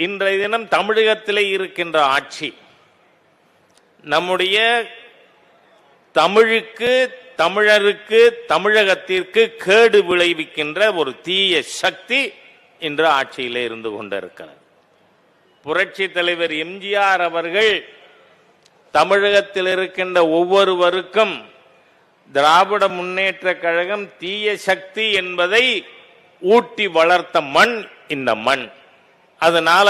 இன்றைய தினம் தமிழகத்திலே இருக்கின்ற ஆட்சி நம்முடைய தமிழுக்கு, தமிழருக்கு, தமிழகத்திற்கு கேடு விளைவிக்கின்ற ஒரு தீய சக்தி இன்று ஆட்சியிலே இருந்து கொண்டிருக்கிறது. புரட்சி தலைவர் எம்ஜிஆர் அவர்கள் தமிழகத்தில் இருக்கின்ற ஒவ்வொருவருக்கும் திராவிட முன்னேற்ற கழகம் தீய சக்தி என்பதை ஊட்டி வளர்த்த மண் இந்த மண். அதனால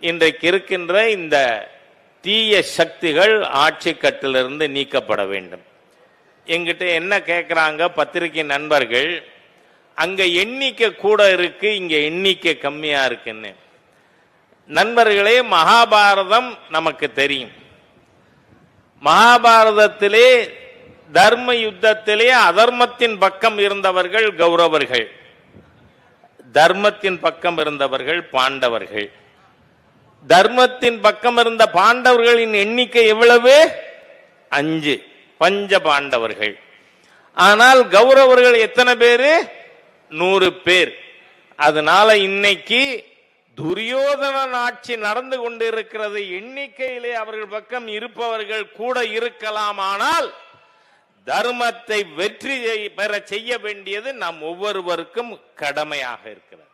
இன்றைக்கு இருக்கின்ற இந்த தீய சக்திகள் ஆட்சி கட்டிலிருந்து நீக்கப்பட வேண்டும். எங்கிட்ட என்ன கேட்கிறாங்க பத்திரிகை நண்பர்கள், அங்க எண்ணிக்கை கூட இருக்கு, இங்க எண்ணிக்கை கம்மியா இருக்குன்னு. நண்பர்களே, மகாபாரதம் நமக்கு தெரியும். மகாபாரதத்திலே தர்ம யுத்தத்திலே அதர்மத்தின் பக்கம் இருந்தவர்கள் கௌரவர்கள், தர்மத்தின் பக்கம் இருந்தவர்கள் பாண்டவர்கள். தர்மத்தின் பக்கம் இருந்த பாண்டவர்களின் எண்ணிக்கை எவ்வளவு? 5 பஞ்ச பாண்டவர்கள். ஆனால் கௌரவர்கள் எத்தனை பேரு? 100 பேர். அதனால இன்னைக்கு துரியோதனன் ஆட்சி நடந்து கொண்டிருக்கிறது. எண்ணிக்கையிலே அவர்கள் பக்கம் இருப்பவர்கள் கூட இருக்கலாம், ஆனால் தர்மத்தை வெற்றி பெற செய்ய வேண்டியது நம் ஒவ்வொருவருக்கும் கடமையாக இருக்கிறது.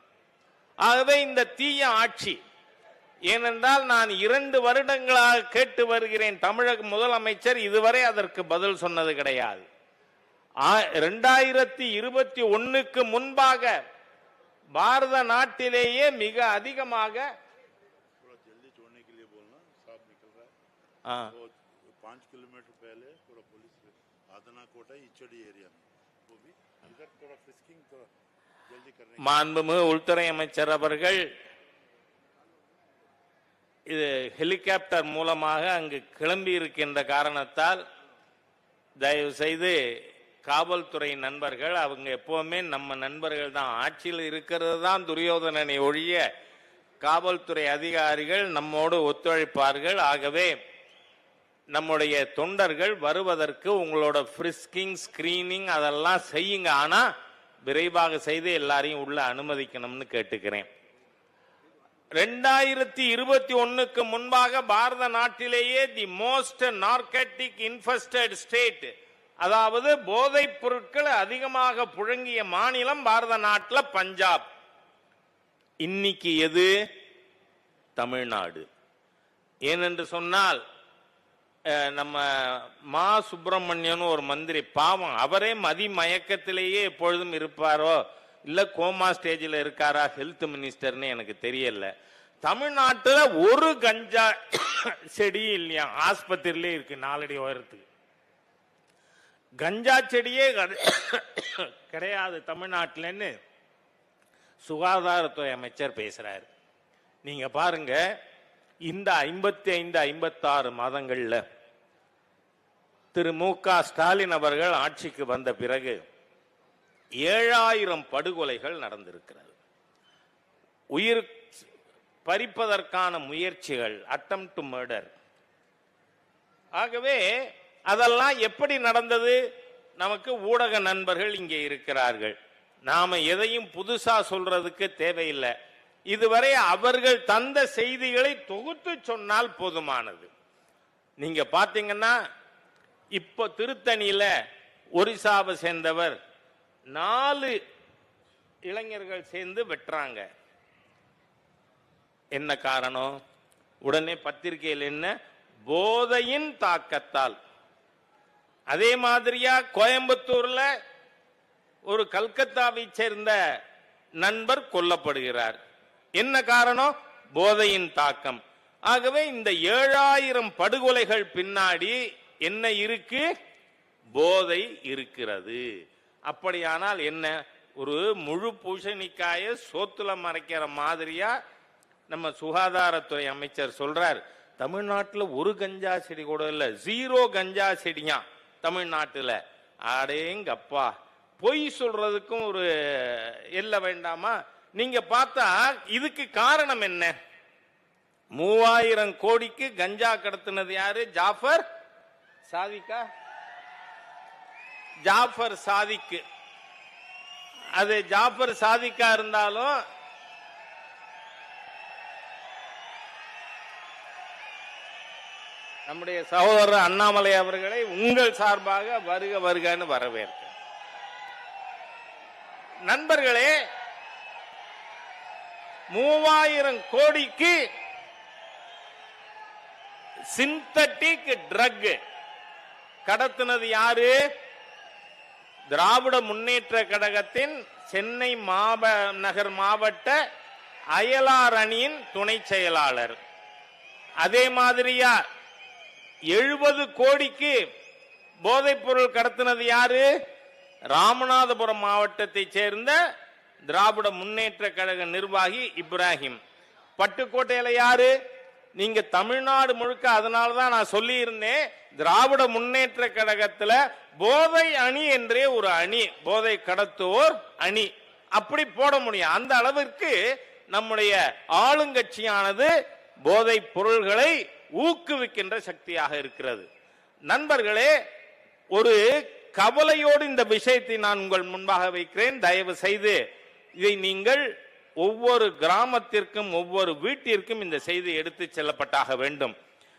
ஆகவே இந்த தீய ஆட்சி, ஏனென்றால் நான் 2 வருடங்களாக கேட்டு வருகிறேன், தமிழக முதலமைச்சர் இதுவரை அதற்கு பதில் சொன்னது கிடையாது. 2021க்கு முன்பாக பாரத நாட்டிலேயே மிக அதிகமாக 5 किलोमीटर पहले पूरा पुलिस आदना कोटा इचड़ी एरिया में वो भी इधर थोड़ा फ्रिस्किंग थोड़ा जल्दी करने. மாண்புமிகு உள்துறை அமைச்சர் அவர்கள் இது ஹெலிகாப்டர் மூலமாக அங்கு கிளம்பி இருக்கின்ற காரணத்தால் தயவு செய்து காவல்துறை நண்பர்கள், அவங்க எப்பவுமே நம்ம நண்பர்கள் தான், ஆட்சியில் இருக்கிறது தான் துரியோதனனை ஒழிய காவல்துறை அதிகாரிகள் நம்மோடு ஒத்துழைப்பார்கள். ஆகவே நம்முடைய தொண்டர்கள் வருவதற்கு உங்களோட ஃப்ரிஸ்கிங், ஸ்கிரீனிங் அதெல்லாம் செய்யுங்க. ஆனா விரைவாக செய்து எல்லாரையும் உள்ள அனுமதிக்கணும்னு கேட்டுக்கிறேன். 2021க்கு முன்பாக பாரத நாட்டிலேயே தி மோஸ்ட் நார்கட்டிக் இன்ஃபெஸ்டட் ஸ்டேட், அதாவது போதைப் பொருட்கள் அதிகமாக புழங்கிய மாநிலம் பாரத நாட்டில் பஞ்சாப். இன்னைக்கு எது? தமிழ்நாடு. ஏனென்று சொன்னால் நம்ம மா சுப்பிரமணியன் ஒரு மந்திரி, பாவம், அவரே மதி மயக்கத்திலேயே எப்பொழுதும் இருப்பாரோ இல்ல கோமா ஸ்டேஜில் இருக்காரா ஹெல்த் மினிஸ்டர்னு எனக்கு தெரியல. தமிழ்நாட்டில் ஒரு கஞ்சா செடி இல்லையா, ஆஸ்பத்திரியிலே இருக்கு 4 அடி உயரத்துக்கு. கஞ்சா செடியே கிடையாது தமிழ்நாட்டில்னு சுகாதாரத்துறை அமைச்சர் பேசுறாரு. நீங்க பாருங்க, இந்த 55-56 மாதங்கள்ல திரு மு.க. ஸ்டாலின் அவர்கள் ஆட்சிக்கு வந்த பிறகு 7000 படுகொலைகள் நடந்திருக்கிறது. உயிர் பறிப்பதற்கான முயற்சிகள், அட்டெம்ப்ட் டு மர்டர். ஆகவே அதெல்லாம் எப்படி நடந்தது? நமக்கு ஊடக நண்பர்கள் இங்கே இருக்கிறார்கள், நாம எதையும் புதுசா சொல்றதுக்கு தேவையில்லை. இதுவரை அவர்கள் தந்த செய்திகளை தொகுத்து சொன்னால் போதுமானது. நீங்க பாத்தீங்கன்னா இப்ப திருத்தணியில ஒரிசாவை சேர்ந்தவர் 4 இளைஞர்கள் சேர்ந்து வெட்டுறாங்க. என்ன காரணம்? உடனே பத்திரிகையில் என்ன? போதையின் தாக்கத்தால். அதே மாதிரியா கோயம்புத்தூர்ல ஒரு கல்கத்தாவை சேர்ந்த நண்பர் கொல்லப்படுகிறார். என்ன காரணம்? போதையின் தாக்கம். ஆகவே இந்த 7000 படுகொலைகள் பின்னாடி என்ன இருக்கு? போதை இருக்கிறது. அப்படியானால் என்ன? ஒரு முழு பூசணிக்காய சோத்துல மறைக்கிற மாதிரியா நம்ம சுகாதாரத்துறை அமைச்சர் சொல்றார், தமிழ்நாட்டில் ஒரு கஞ்சா செடி கூட இல்ல, 0 கஞ்சா செடியா தமிழ்நாட்டில். அடேங்கப்பா, பொய் சொல்றதுக்கும் ஒரு எல்லை வேண்டாமா? நீங்க பார்த்தா இதுக்கு காரணம் என்ன? 3000 கோடிக்கு கஞ்சா கடத்தினது யாரு? ஜாஃபர் சாதிக்கா? ஜாஃபர் சாதிக்கு. அது ஜாஃபர் சாதிக்கா இருந்தாலும் நம்முடைய சகோதரர் அண்ணாமலை அவர்களை உங்கள் சார்பாக வருக வருகன்னு வரவேற்க. நண்பர்களே, 3000 கோடிக்கு சிந்தட்டிக் ட்ரக் கடத்தினது யாரு? திராவிட முன்னேற்ற கழகத்தின் சென்னை நகர் மாவட்ட அயலார் அணியின் துணை செயலாளர். அதே மாதிரியா 70 கோடிக்கு போதைப் பொருள் கடத்தினது யாரு? ராமநாதபுரம் மாவட்டத்தை சேர்ந்த திராவிட முன்னேற்ற கழக நிர்வாகி இப்ராஹிம். பட்டுக்கோட்டையில யாரு? நீங்க தமிழ்நாடு முழுக்க, அதனாலதான் நான் சொல்லி இருந்தேன், திராவிட முன்னேற்ற கழகத்துல போதை அணி என்றே ஒரு அணி, போதை கடத்துவோர் அணி அப்படி போட முடியும். அந்த அளவிற்கு நம்முடைய ஆளுங்கட்சியானது போதை பொருள்களை ஊக்குவிக்கின்ற சக்தியாக இருக்கிறது. நண்பர்களே, ஒரு கவலையோடு இந்த விஷயத்தை நான் உங்கள் முன்பாக வைக்கிறேன். தயவு செய்து இதை நீங்கள் ஒவ்வொரு கிராமத்திற்கும் ஒவ்வொரு வீட்டிற்கும் இந்த செய்தி எடுத்து செல்லப்பட்டாக வேண்டும்.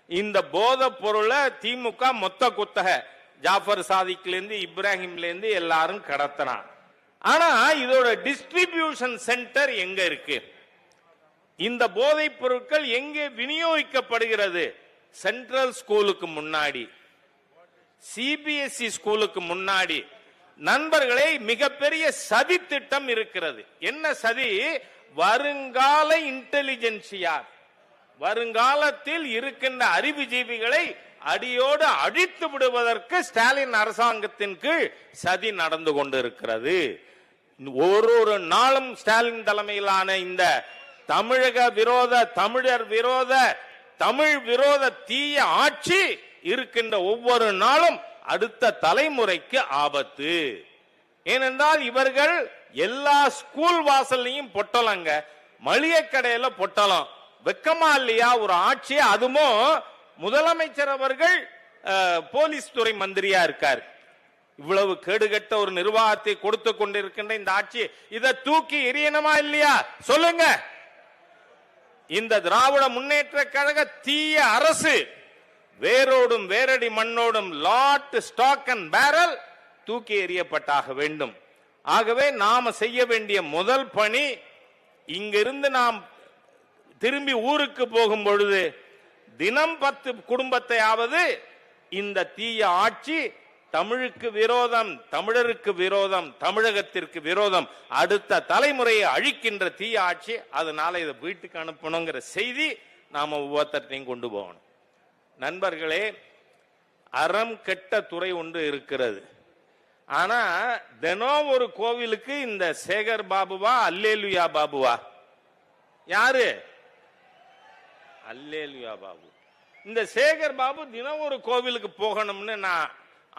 இந்த போதை பொருளை திமுக மொத்த குத்தக ஜாஃபர் சாதிக்ல இருந்து இப்ராஹிம்ல இருந்து எல்லாரும் கடத்தினான். ஆனா இதோட டிஸ்ட்ரிபியூஷன் சென்டர் எங்க இருக்கு? இந்த போதைப் பொருட்கள் எங்கே விநியோகிக்கப்படுகிறது? சென்ட்ரல் ஸ்கூலுக்கு முன்னாடி, சிபிஎஸ்இ ஸ்கூலுக்கு முன்னாடி. நண்பர்களே, மிகப்பெரிய சதி திட்டம் இருக்கிறது. என்ன சதி? வருங்கால இன்டெலிஜென்சியா, வருங்காலத்தில் இருக்கின்ற அறிவுஜீவிகளை அடியோடு அழித்து விடுவதற்கு ஸ்டாலின் அரசாங்கத்தின் கீழ் சதி நடந்து கொண்டிருக்கிறது. ஒரு நாளும் ஸ்டாலின் தலைமையிலான இந்த தமிழக விரோத, தமிழர் விரோத, தமிழ் விரோத தீய ஆட்சி இருக்கின்ற ஒவ்வொரு நாளும் அடுத்த தலைமுறைக்கு ஆபத்து. ஏனென்றால் இவர்கள் எல்லா ஸ்கூல் வாசல்லையும் பொட்டலங்க, மளிகை கடையில பொட்டலம். வெக்கமா இல்லையா ஒரு ஆட்சி? அதுவும் முதலமைச்சர் அவர்கள் போலீஸ் துறை மந்திரியா இருக்கார். இவ்வளவு கேடுகட்ட ஒரு நிர்வாகத்தை கொடுத்து கொண்டிருக்கின்ற இந்த ஆட்சி இதை தூக்கி எறியணுமா இல்லையா? சொல்லுங்க. இந்த திராவிட முன்னேற்ற கழக தீய அரசு வேரோடும் வேரடி மண்ணோடும் லாட் ஸ்டாக் அண்ட் பேரல் தூக்கி எறியப்பட்டாக வேண்டும். ஆகவே நாம செய்ய வேண்டிய முதல் பணி, இங்கிருந்து நாம் திரும்பி ஊருக்கு போகும் பொழுது தினம் 10 குடும்பத்தையாவது இந்த தீய ஆட்சி தமிழுக்கு விரோதம், தமிழருக்கு விரோதம், தமிழகத்திற்கு விரோதம், அடுத்த தலைமுறையை அழிக்கின்ற தீய ஆட்சி, அதனால இதை வீட்டுக்கு அனுப்பணுங்கிற செய்தி நாம ஒவ்வொருத்தையும் கொண்டு போகணும். நண்பர்களே, அறம் கெட்ட துறை ஒன்று இருக்கிறது. ஆனா தினம் ஒரு கோவிலுக்கு இந்த சேகர் பாபுவா அல்லேலுயா பாபுவா? யாரு? அல்லேலுயா பாபு. இந்த சேகர் பாபு தினம் ஒரு கோவிலுக்கு போகணும்னு நான்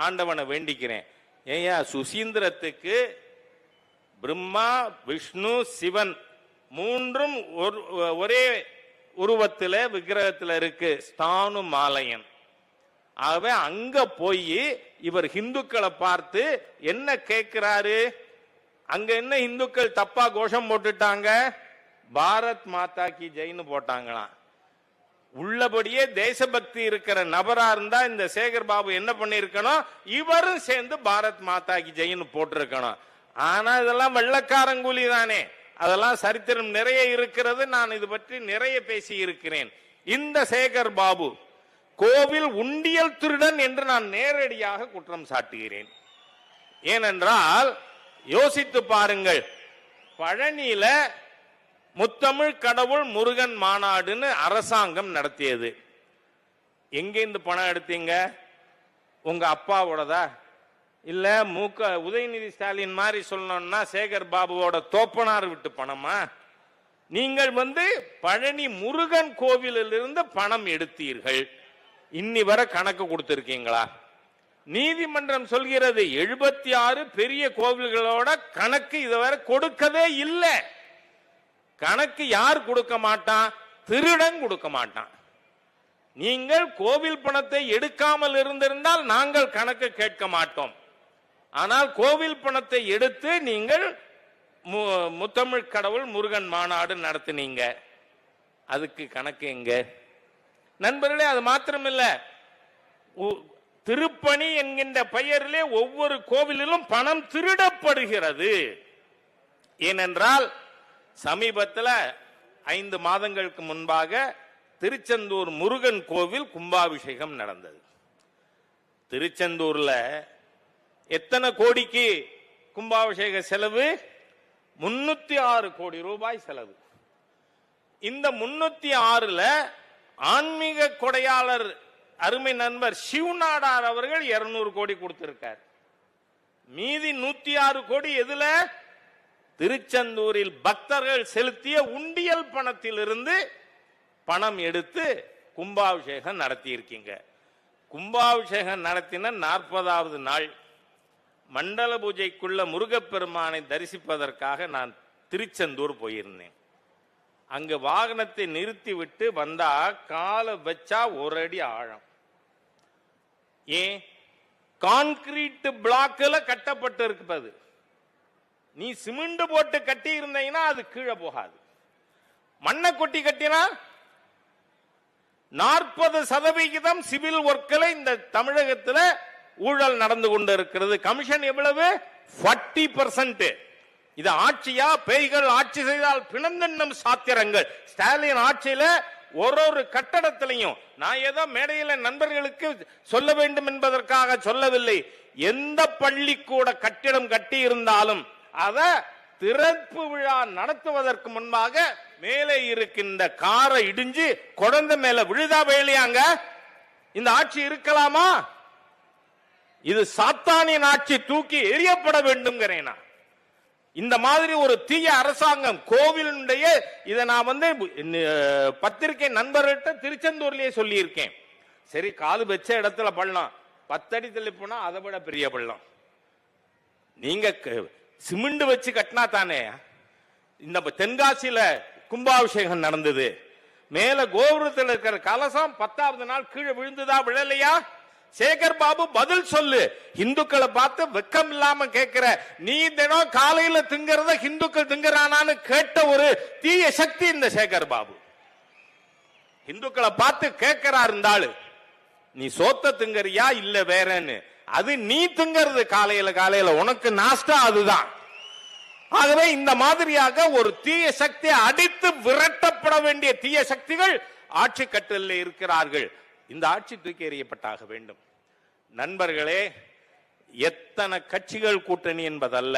ஆண்டவனை வேண்டிக்கிறேன். ஏயா, சுசீந்திரத்துக்கு பிரம்மா, விஷ்ணு, சிவன் மூன்றும் ஒரே உருவத்தில் விக்கிரகத்தில் இருக்கு, ஸ்தானு மாலையன். ஆகவே அங்க போய் இவர் இந்துக்களை பார்த்து என்ன கேட்கிறாரு? அங்க என்ன இந்துக்கள் தப்பா கோஷம் போட்டுட்டாங்க? பாரத் மாதா கி ஜெயின்னு போட்டாங்களாம். உள்ளபடியே தேசபக்தி இருக்கிற நபரா இருந்தா இந்த சேகர் பாபு என்ன பண்ணிருக்கணும்? இவரும் சேர்ந்து பாரத் மாதா கி ஜெயின்னு போட்டிருக்கணும். ஆனா இதெல்லாம் வெள்ளக்காரங்கூலி தானே, அதெல்லாம் சரித்திரம் நிறைய இருக்கிறது. நான் இது பற்றி நிறைய பேசி இருக்கிறேன். இந்த சேகர் பாபு கோவில் உண்டியல் திருடன் என்று நான் நேரடியாக குற்றம் சாட்டுகிறேன். ஏனென்றால் யோசித்து பாருங்கள், பழனியில முத்தமிழ் கடவுள் முருகன் மாநாடுன்னு அரசாங்கம் நடத்தியது. எங்கேருந்து பணம் எடுத்தீங்க? உங்க அப்பாவோடதா? இல்ல உதயநிதி ஸ்டாலின் மாதிரி சொல்லணும்னா சேகர் பாபுவோட தோப்பனார் விட்டு பணமா? நீங்கள் பழனி முருகன் கோவிலிருந்து பணம் எடுத்தீர்கள். இன்னி வர கணக்கு கொடுத்திருக்கீங்களா? நீதிமன்றம் சொல்கிறது 76 பெரிய கோவில்களோட கணக்கு இதுவரை கொடுக்கவே இல்லை. கணக்கு யார் கொடுக்க மாட்டான்? திருடன் கொடுக்க மாட்டான். நீங்கள் கோவில் பணத்தை எடுக்காமல் இருந்திருந்தால் நாங்கள் கணக்கு கேட்க மாட்டோம். ஆனால் கோவில் பணத்தை எடுத்து நீங்கள் முத்தமிழ் கடவுள் முருகன் மாநாடு நடத்தினீங்க. அதுக்கு கணக்கு எங்க? நண்பர்களே, அது மாத்திரமில்ல, திருப்பணி என்கின்ற பெயரிலே ஒவ்வொரு கோவிலிலும் பணம் திருடப்படுகிறது. ஏனென்றால் சமீபத்தில் 5 மாதங்களுக்கு முன்பாக திருச்செந்தூர் முருகன் கோவில் கும்பாபிஷேகம் நடந்தது. திருச்செந்தூர்ல எத்தனை கோடிக்கு கும்பாபிஷேக செலவு? 306 கோடி ரூபாய் செலவு. இந்த 306ல ஆன்மீக கொடையாளர் அருமை நண்பர் சிவநாடார் அவர்கள் 200 கோடி கொடுத்திருக்கார். மீதி 106 கோடி எதுல? திருச்செந்தூரில் பக்தர்கள் செலுத்திய உண்டியல் பணத்திலிருந்து பணம் எடுத்து கும்பாபிஷேகம் நடத்தி இருக்கீங்க. கும்பாபிஷேகம் நடத்தின 40வது நாள் மண்டல பூஜைக்குள்ள முருகப்பெருமானை தரிசிப்பதற்காக நான் திருச்செந்தூர் போயிருந்தேன். அங்கு வாகனத்தை நிறுத்தி விட்டு வந்தா காலை வச்சா 1 அடி ஆழம். ஏன்? கான்கிரீட் பிளாக்ல கட்டப்பட்டு இருப்பது. நீ சிமெண்ட் போட்டு கட்டி இருந்தீங்கன்னா அது கீழே போகாது. மண்ணை கொட்டி கட்டினா 40% சிவில் ஒர்க்கில் இந்த தமிழகத்தில் ஊழல் நடந்து கொண்டு இருக்கிறது. கமிஷன் எவ்வளவு? 40%. இது ஆட்சியா? பேய்கள் ஆட்சி செய்தால் பிணந்தென்னும் சாத்திரங்கள். ஸ்டாலின் ஆட்சியில ஒரு கட்டடத்திலையும், நான் ஏதோ மேடையில நண்பர்களுக்கு சொல்ல வேண்டும் என்பதற்காக சொல்லவில்லை, எந்த பள்ளிக்கூட கட்டிடம் கட்டி இருந்தாலும் அத திறப்பு விழா நடத்துவதற்கு முன்பாக மேலே இருக்கின்ற காரை இடிஞ்சு குழந்தை மேல விழுதா வேலையாங்க? இந்த ஆட்சி இருக்கலாமா? இது சாத்தானின் ஆட்சி, தூக்கி எறியப்பட வேண்டும்ங்கிறேன். இந்த மாதிரி ஒரு தீய அரசாங்கம் கோவிலுடைய இதை நான் பத்திரிகை நண்பர்கிட்ட திருச்செந்தூர்லயே சொல்லி இருக்கேன். சரி, காலு வச்ச இடத்துல பள்ளம், 10 அடி தள்ளி போனா அதை விட பெரிய பள்ளம். நீங்க சிமெண்ட் வச்சு கட்டினா தானே. இந்த தென்காசியில கும்பாபிஷேகம் நடந்தது. மேல கோபுரத்தில் இருக்கிற கலசம் 10வது நாள் கீழே விழுந்துதா விழலையா? சேகர் பாபு பதில் சொல்லு. இந்துக்களை பார்த்து வெக்கம் இல்லாம கேட்கிற நீ தினம் காலையில திங்கிறத இந்துக்கள் திங்கறானான்னு கேட்ட ஒரு தீய சக்தி இந்த சேகர் பாபு. இந்துக்களை பார்த்து கேட்கிறார் இருந்தாலும், நீ சோத்த திங்கறியா இல்ல வேறன்னு. அது நீ திங்கிறது காலையில உனக்கு நாஸ்டா அதுதான். ஆகவே இந்த மாதிரியாக ஒரு தீய சக்தி அடித்து விரட்டப்பட வேண்டிய தீய சக்திகள் ஆட்சி கட்டலில் இருக்கிறார்கள். இந்த ஆட்சி தூக்கி எறியப்பட்டாக வேண்டும். நண்பர்களே, எத்தனை கட்சிகள் கூட்டணி என்பதல்ல.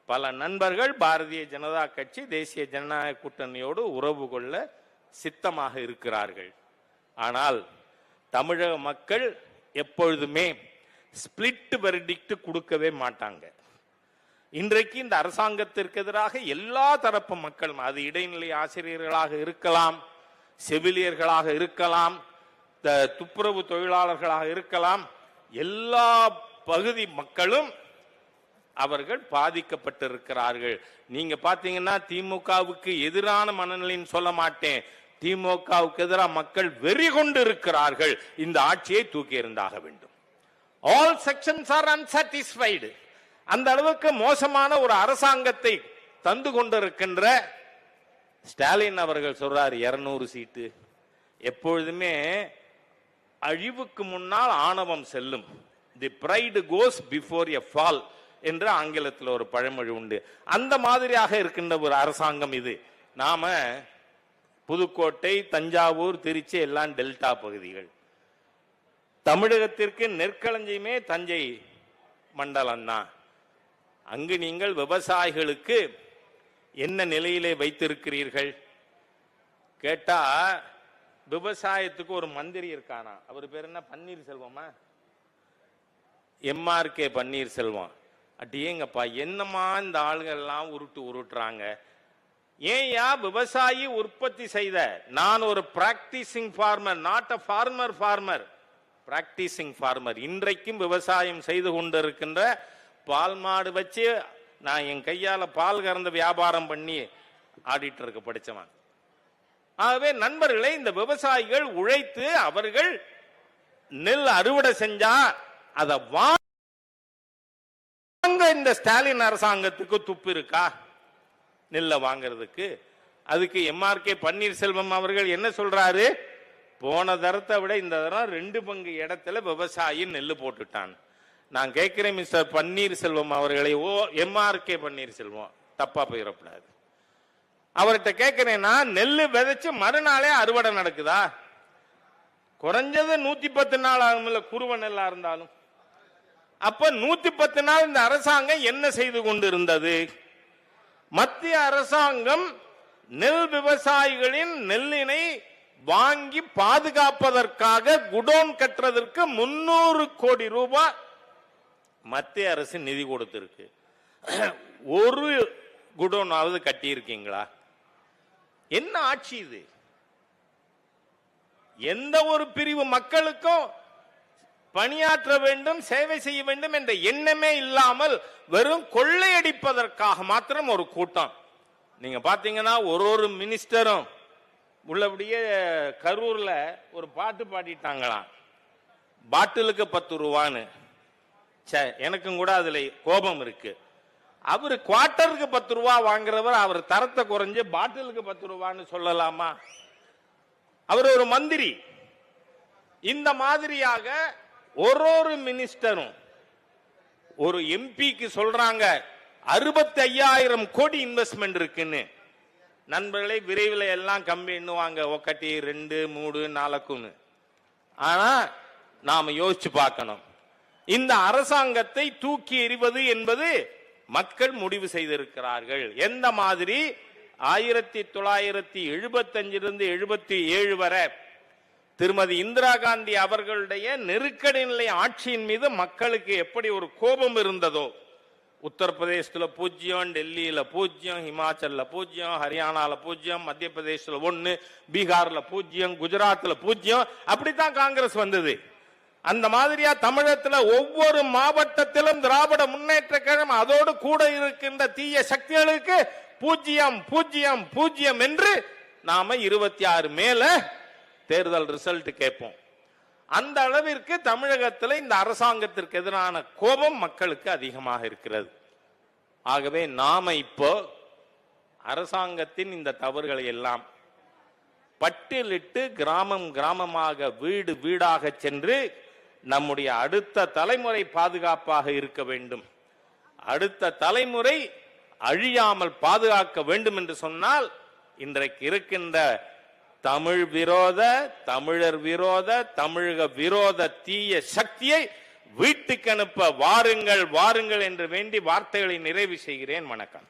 பல நண்பர்கள் பாரதிய ஜனதா கட்சி, தேசிய ஜனநாயக கூட்டணியோடு உறவு கொள்ள சித்தமாக இருக்கிறார்கள். ஆனால் தமிழக மக்கள் எப்பொழுதுமே ஸ்பிளிட் வெர்டிக்ட் கொடுக்கவே மாட்டாங்க. இன்றைக்கு இந்த அரசாங்கத்திற்கு எதிராக எல்லா தரப்பு மக்களும், அது இடைநிலை ஆசிரியர்களாக இருக்கலாம், செவிலியர்களாக இருக்கலாம், துப்புரவு தொழிலாளர்களாக இருக்கலாம், எல்லா பகுதி மக்களும் அவர்கள் பாதிக்கப்பட்டிருக்கிறார்கள். நீங்க பாத்தீங்கன்னா திமுகவுக்கு எதிரான மனநிலைன்னு சொல்ல மாட்டேன், திமுகவுக்கு எதிராக மக்கள் வெறி கொண்டு இருக்கிறார்கள். இந்த ஆட்சியை தூக்கி எறிந்தாக வேண்டும். All sections are unsatisfied. அந்த அளவுக்கு மோசமான ஒரு அரசாங்கத்தை தந்து கொண்டிருக்கின்ற ஸ்டாலின் அவர்கள் சொல்றார் 200 சீட்டு. எப்பொழுதுமே அழிவுக்கு முன்னால் ஆணவம் செல்லும். The pride goes before a fall என்று ஆங்கிலத்தில் ஒரு பழமொழி உண்டு. அந்த மாதிரியாக இருக்கின்ற ஒரு அரசாங்கம் இது. நாம புதுக்கோட்டை, தஞ்சாவூர், திருச்சி எல்லாம் டெல்டா பகுதிகள். தமிழகத்திற்கு நெற்களஞ்சியமே தஞ்சை மண்டலம் தான். அங்கு நீங்கள் விவசாயிகளுக்கு என்ன நிலையிலே வைத்திருக்கிறீர்கள் கேட்டா, விவசாயத்துக்கு ஒரு மந்திரி இருக்கானா, அவர் பேர் என்ன, பன்னீர்செல்வமா, MRK பன்னீர்செல்வம். அட்டியேங்கப்பா, என்னமா இந்த ஆளுகள் எல்லாம் உருட்டுறாங்க. ஏயா விவசாயி உற்பத்தி செய்த, நான் ஒரு practising farmer, not a farmer, practising farmer. இன்றைக்கும் விவசாயம் செய்து கொண்டிருக்கின்ற, பால் மாடு வச்சு நான் என் கையால பால் கறந்த வியாபாரம் பண்ணி ஆடிட்டருக்கு படிச்சவன். ஆகவே நண்பர்களே, இந்த விவசாயிகள் உழைத்து அவர்கள் நெல் அறுவடை செஞ்சா அதை வாங்க இந்த ஸ்டாலின் அரசாங்கத்துக்கு துப்பு இருக்கா நெல்லை வாங்கிறதுக்கு? அதுக்கு MRK பன்னீர்செல்வம் அவர்கள் என்ன சொல்றாரு, போன தரத்தை விட இந்த தரம் 2 பங்கு இடத்துல விவசாயி நெல்லு போட்டுட்டான். நான் கேட்கிறேன் மிஸ்டர் பன்னீர்செல்வம் அவர்களை, MRK பன்னீர்செல்வம், தப்பா போயிடக்கூடாது, அவர்கிட்ட கேட்கிறேன்னா, நெல்லு விதைச்சு மறுநாளே அறுவடை நடக்குதா? குறைஞ்சது 110 நாள் ஆகும்ல குருவ நெல்லா இருந்தாலும். அப்ப 110 நாள் இந்த அரசாங்கம் என்ன செய்து கொண்டிருந்தது? மத்திய அரசாங்கம் நெல் விவசாயிகளின் நெல்லினை வாங்கி பாதுகாப்பதற்காக குடோன் கட்டுறதற்கு 300 கோடி ரூபாய் மத்திய அரசு நிதி கொடுத்திருக்கு. ஒரு குடோனாவது கட்டி இருக்கீங்களா? என்ன ஆட்சி இது? எந்த ஒரு பிரிவு மக்களுக்கும் பணியாற்ற வேண்டும், சேவை செய்ய வேண்டும் என்ற எண்ணமே இல்லாமல் வெறும் கொள்ளையடிப்பதற்காக மாத்திரம் ஒரு கூட்டம். நீங்க பாத்தீங்கன்னா ஒரு மினிஸ்டரும் உள்ளபடியே கரூர்ல ஒரு பாட்டு பாடிட்டாங்களாம், பாட்டிலுக்கு 10 ரூபான்னு. எனக்கும் கூட அதுல கோபம் இருக்கு. அவரு குவார்ட்டருக்கு 10 ரூபா வாங்குறவர், அவர் தரத்தை குறைஞ்சு பாட்டிலுக்கு 10 ரூபான்னு சொல்லலாமா? அவர் ஒரு மந்திரி. இந்த மாதிரியாக ஒரு மினிஸ்டரும் ஒரு எம்பிக்கு சொல்றாங்க 65,000 கோடி இன்வெஸ்ட்மெண்ட் இருக்குன்னு. நண்பர்களை விரைவில் எல்லாம் கம்பி எண்ணுவாங்க, 1 2 3 4ன்னு. ஆனா நாம யோசிச்சு பார்க்கணும், இந்த அரசாங்கத்தை தூக்கி எறிவது என்பது மக்கள் முடிவு செய்திருக்கிறார்கள். எந்த மாதிரி 1975 77 வரை திருமதி இந்திரா காந்தி அவர்களுடைய நெருக்கடி நிலை ஆட்சியின் மீது மக்களுக்கு எப்படி ஒரு கோபம் இருந்ததோ, உத்தரப்பிரதேசத்துல 0, டெல்லியில 0, ஹிமாச்சல்ல 0, ஹரியானால 0, மத்திய பிரதேசத்துல 1, பீகார்ல 0, குஜராத்ல 0, அப்படித்தான் காங்கிரஸ் வந்தது. அந்த மாதிரியா தமிழகத்துல ஒவ்வொரு மாவட்டத்திலும் திராவிட முன்னேற்ற கழகம் அதோடு கூட இருக்கின்ற தீய சக்திகளுக்கு 0 0 0 என்று நாம 26 மேல தேர்தல் ரிசல்ட் கேட்போம். அந்த அளவிற்கு தமிழகத்தில் இந்த அரசாங்கத்திற்கு எதிரான கோபம் மக்களுக்கு அதிகமாக இருக்கிறது. ஆகவே நாம இப்போ அரசாங்கத்தின் இந்த தவறுகளை எல்லாம் பட்டியலிட்டு கிராமம் கிராமமாக வீடு வீடாக சென்று நம்முடைய அடுத்த தலைமுறை பாதுகாப்பாக இருக்க வேண்டும், அடுத்த தலைமுறை அழியாமல் பாதுகாக்க வேண்டும் என்று சொன்னால் இன்றைக்கு இருக்கின்ற தமிழ் விரோத, தமிழர் விரோத, தமிழக விரோத தீய சக்தியை வீட்டுக்கு அனுப்ப வாருங்கள் வாருங்கள் என்று வேண்டி வார்த்தைகளை நிறைவு செய்கிறேன். வணக்கம்.